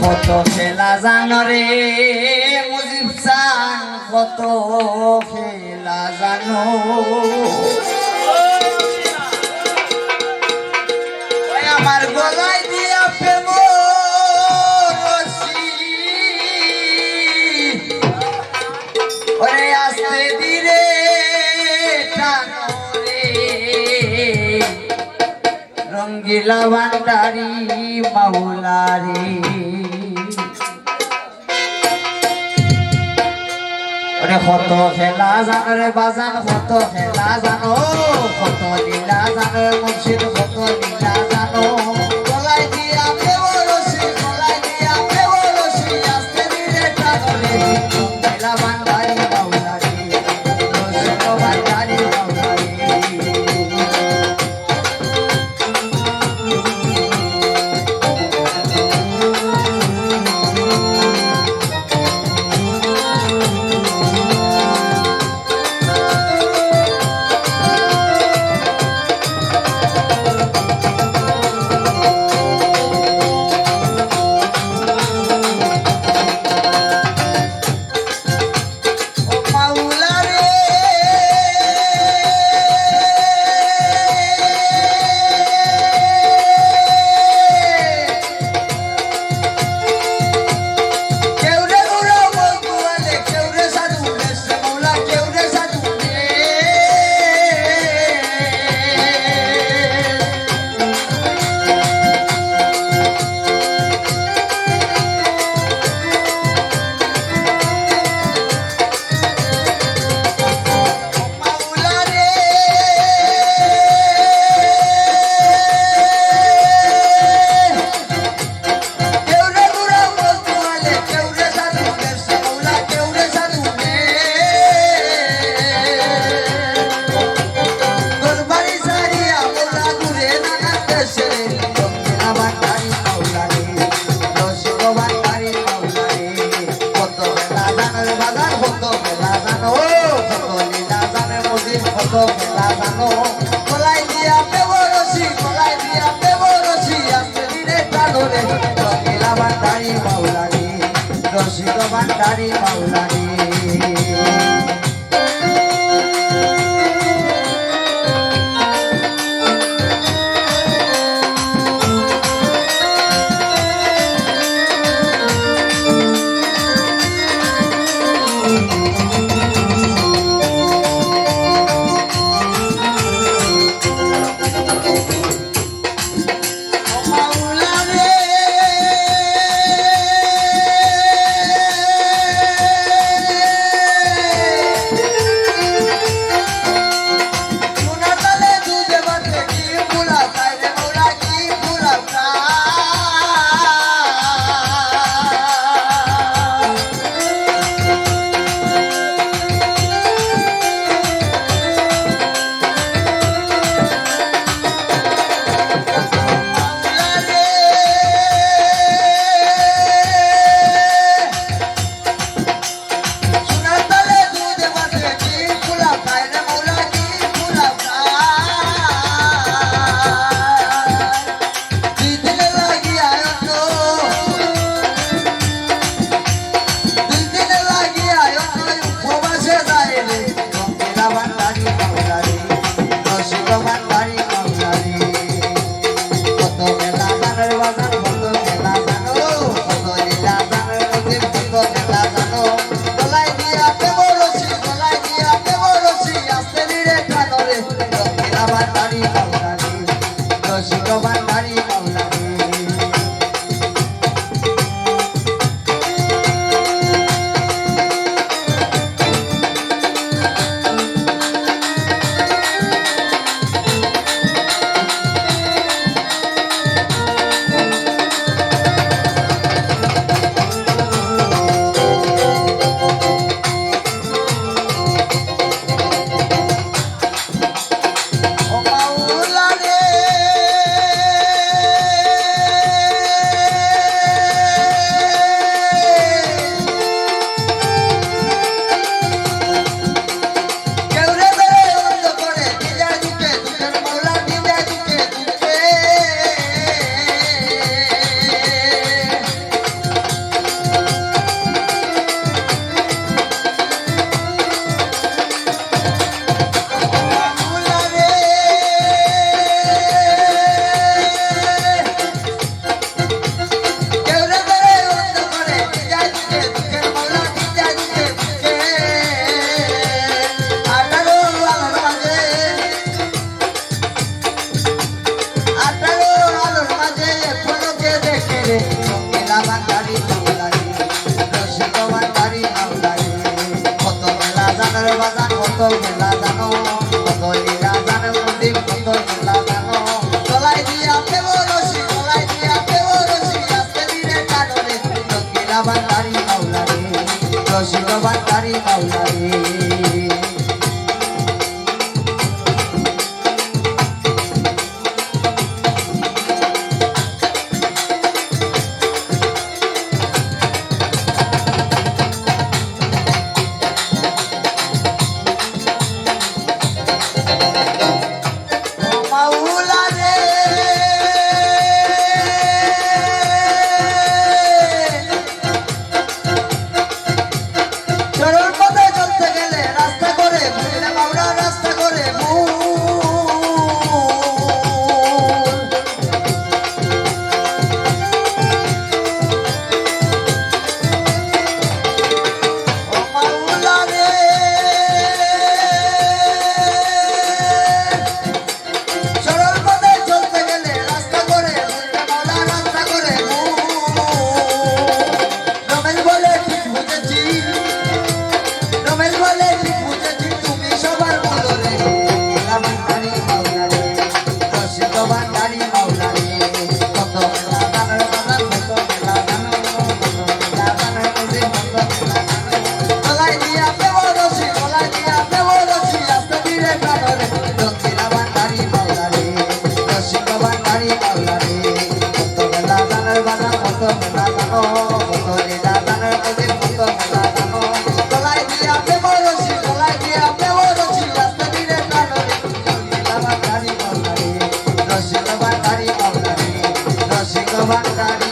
কত খেলা জানো রে মুজিব চান, কত খেলা জানো। আমার গলায় দিয়া প্রেম রশি, ওরে আস্তে ধীরে টানো রে, রঙ্গিলা ভান্ডারি মাওলারি। ওরে কত খেলা জানো রে বাজান, কত খেলা জানো, কত লীলা জানো মুর্শিদ, কত লীলা জানো। গলায় দিয়া প্রেম রশি, গলায় দিয়া প্রেম রশি, আস্তে ধীরে টানো রে, রঙ্গিলা ভান্ডারি মাওলারি, রশিদ ভান্ডারি মাওলারি। গলায় দিয়া প্রেম রশি, গলায় দিয়া প্রেম রশি, আস্তে ধীরে টানো রে, রঙ্গিলা ভান্ডারি মাওলারি, রশিদ ভান্ডারি মাওলারি। ভান্ডারি মাওলারে Bye.